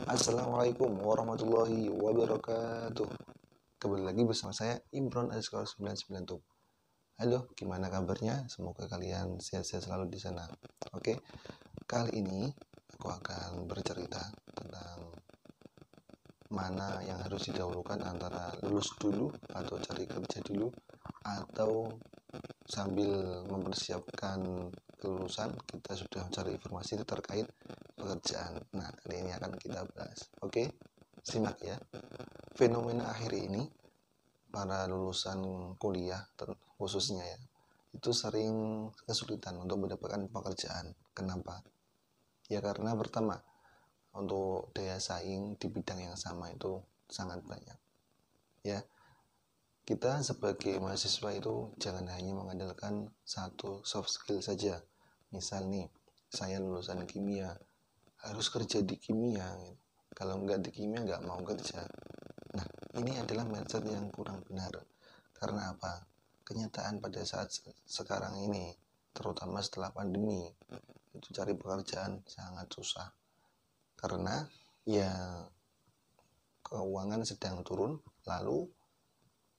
Assalamualaikum warahmatullahi wabarakatuh. Kembali lagi bersama saya Imron _992. Halo, gimana kabarnya? Semoga kalian sehat-sehat selalu di sana. Oke, kali ini aku akan bercerita tentang mana yang harus didahulukan antara lulus dulu atau cari kerja dulu, atau sambil mempersiapkan kelulusan kita sudah mencari informasi terkait pekerjaan. Nah, kali ini akan kita bahas. Oke, simak ya. Fenomena akhir ini para lulusan kuliah khususnya ya, itu sering kesulitan untuk mendapatkan pekerjaan. Kenapa? Ya karena pertama, untuk daya saing di bidang yang sama itu sangat banyak. Ya, kita sebagai mahasiswa itu jangan hanya mengandalkan satu soft skill saja. Misal nih, saya lulusan kimia, harus kerja di kimia. Kalau nggak di kimia nggak mau kerja. Nah, ini adalah mindset yang kurang benar. Karena apa? Kenyataan pada saat sekarang ini, terutama setelah pandemi, itu cari pekerjaan sangat susah. Karena ya keuangan sedang turun, lalu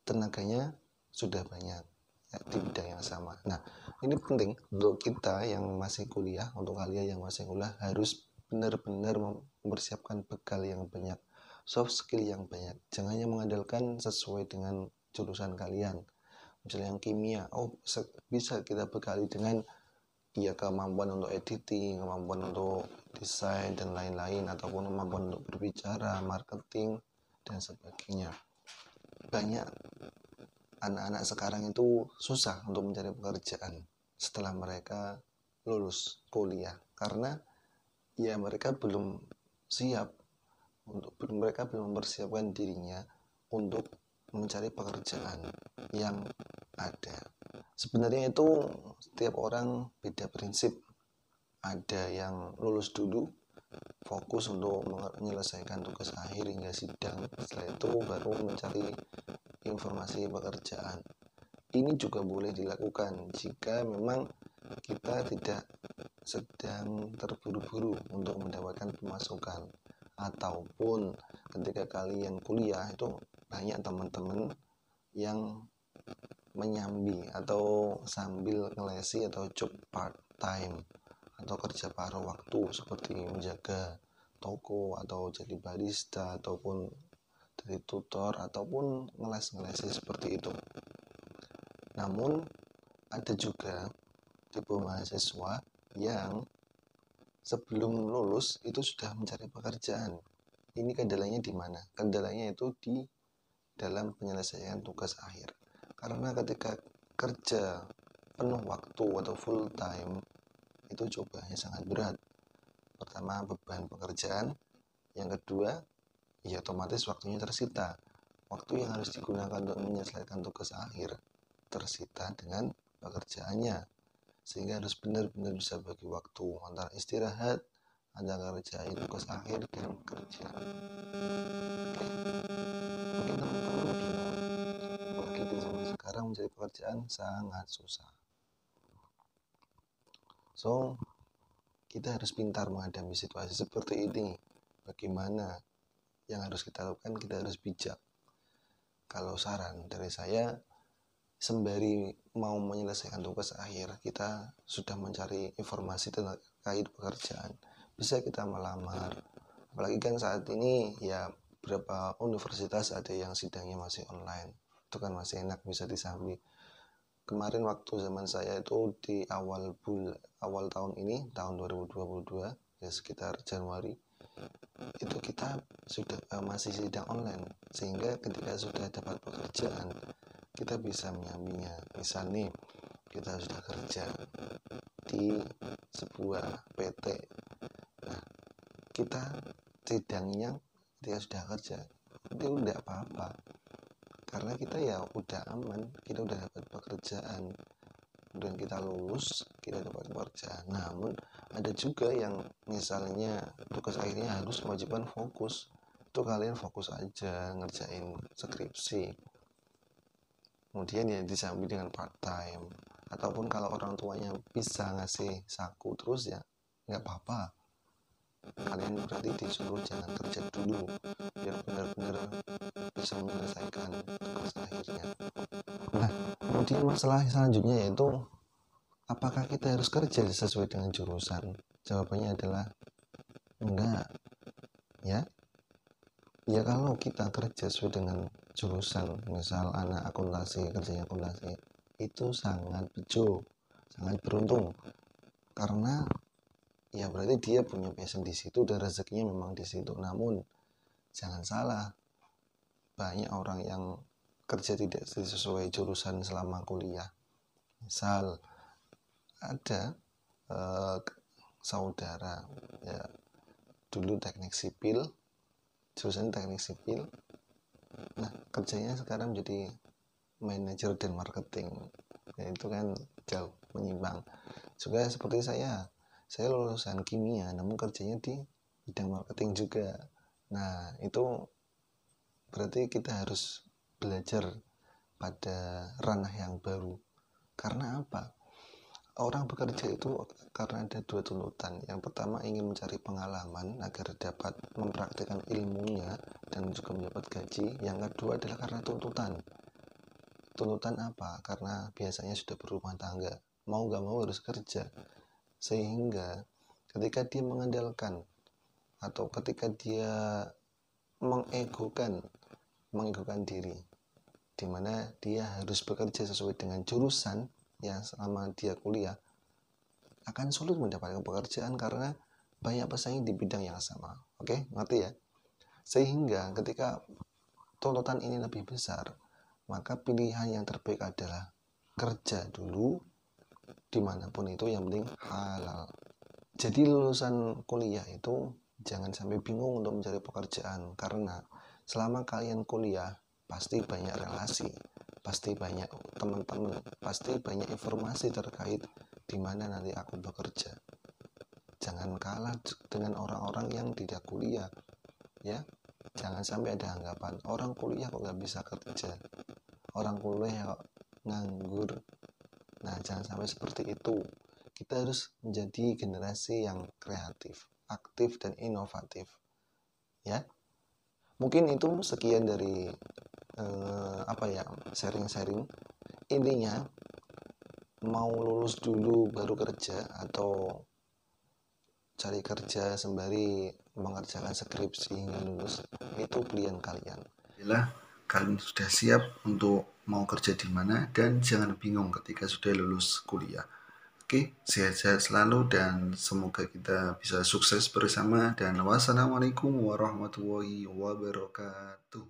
tenaganya sudah banyak ya, di bidang yang sama. Nah, ini penting untuk kita yang masih kuliah, untuk kalian yang masih kuliah harus benar-benar mempersiapkan bekal yang banyak, soft skill yang banyak. Jangan hanya mengandalkan sesuai dengan jurusan kalian. Misalnya yang kimia, bisa kita bekali dengan ya kemampuan untuk editing, kemampuan untuk desain dan lain-lain, ataupun kemampuan untuk berbicara, marketing dan sebagainya. Banyak anak-anak sekarang itu susah untuk mencari pekerjaan setelah mereka lulus kuliah karena ya mereka belum siap mereka belum mempersiapkan dirinya untuk mencari pekerjaan yang ada. Sebenarnya itu setiap orang beda prinsip. Ada yang lulus dulu, fokus untuk menyelesaikan tugas akhir hingga sidang, setelah itu baru mencari informasi pekerjaan. Ini juga boleh dilakukan jika memang kita tidak sedang terburu-buru untuk mendapatkan pemasukan, ataupun ketika kalian kuliah itu banyak teman-teman yang menyambi atau sambil ngelesi atau job part time atau kerja paruh waktu seperti menjaga toko atau jadi barista ataupun dari tutor ataupun ngeles-ngelesi seperti itu. Namun ada juga tipe mahasiswa yang sebelum lulus itu sudah mencari pekerjaan. Ini kendalanya di mana? Kendalanya itu di dalam penyelesaian tugas akhir. Karena ketika kerja penuh waktu atau full time itu cobanya sangat berat. Pertama, beban pekerjaan. Yang kedua, ya otomatis waktunya tersita. Waktu yang harus digunakan untuk menyelesaikan tugas akhir tersita dengan pekerjaannya, sehingga harus benar-benar bisa bagi waktu antara istirahat, antara kerjain tugas akhir dan kerja. Oke. Mungkin teman-teman bingung, apalagi di zaman sekarang mencari pekerjaan sangat susah. So, kita harus pintar menghadapi situasi seperti ini. Bagaimana yang harus kita lakukan? Kita harus bijak. Kalau saran dari saya, sembari mau menyelesaikan tugas akhir, kita sudah mencari informasi terkait pekerjaan. Bisa kita melamar. Apalagi kan saat ini ya beberapa universitas ada yang sidangnya masih online. Itu kan masih enak, bisa disambi. Kemarin waktu zaman saya itu di awal tahun ini, tahun 2022, ya sekitar Januari, itu kita sudah masih sidang online, sehingga ketika sudah dapat pekerjaan kita bisa menyambinya. Misal nih, kita sudah kerja di sebuah PT, nah kita sidangnya ketika sudah kerja itu tidak apa-apa, karena kita ya udah aman, kita udah dapat pekerjaan, kemudian kita lulus, kita dapat pekerjaan. Namun ada juga yang misalnya tugas akhirnya harus mewajibkan fokus, itu kalian fokus aja ngerjain skripsi, kemudian ya disambi dengan part time, ataupun kalau orang tuanya bisa ngasih saku terus ya nggak apa-apa. kalian berarti disuruh jangan kerja dulu biar benar-benar bisa menyelesaikan tugas akhirnya. Nah, kemudian masalah selanjutnya yaitu apakah kita harus kerja sesuai dengan jurusan? Jawabannya adalah enggak, ya. Ya kalau kita kerja sesuai dengan jurusan, misal anak akuntansi kerjanya akuntansi, itu sangat bejo, sangat beruntung, karena ya berarti dia punya passion di situ dan rezekinya memang di situ. Namun jangan salah, banyak orang yang kerja tidak sesuai jurusan selama kuliah. Misal ada saudara ya dulu teknik sipil, jurusan teknik sipil, nah kerjanya sekarang jadi manajer dan marketing, ya itu kan jauh menyimpang. Juga seperti saya lulusan kimia namun kerjanya di bidang marketing juga. Nah itu berarti kita harus belajar pada ranah yang baru. Karena apa? Orang bekerja itu karena ada dua tuntutan. Yang pertama ingin mencari pengalaman agar dapat mempraktikkan ilmunya dan juga mendapat gaji. Yang kedua adalah karena tuntutan. Tuntutan apa? Karena biasanya sudah berumah tangga, mau gak mau harus kerja. Sehingga ketika dia mengandalkan atau ketika dia mengegokan diri, dimana dia harus bekerja sesuai dengan jurusan yang selama dia kuliah, akan sulit mendapatkan pekerjaan karena banyak pesaing di bidang yang sama. Oke, ngerti ya? Sehingga ketika tuntutan ini lebih besar, maka pilihan yang terbaik adalah kerja dulu dimanapun itu, yang penting halal. Jadi lulusan kuliah itu jangan sampai bingung untuk mencari pekerjaan, karena selama kalian kuliah pasti banyak relasi, pasti banyak teman-teman, pasti banyak informasi terkait di mana nanti aku bekerja. Jangan kalah dengan orang-orang yang tidak kuliah, ya. Jangan sampai ada anggapan orang kuliah kok gak bisa kerja, orang kuliah kok nganggur. Nah, jangan sampai seperti itu. Kita harus menjadi generasi yang kreatif, aktif, dan inovatif, ya. Mungkin itu sekian dari sharing-sharing. Intinya mau lulus dulu baru kerja atau cari kerja sembari mengerjakan skripsi hingga lulus, itu pilihan kalian. Adalah kalian sudah siap untuk mau kerja di mana dan jangan bingung ketika sudah lulus kuliah. Oke, sehat-sehat selalu dan semoga kita bisa sukses bersama, dan wassalamualaikum warahmatullahi wabarakatuh.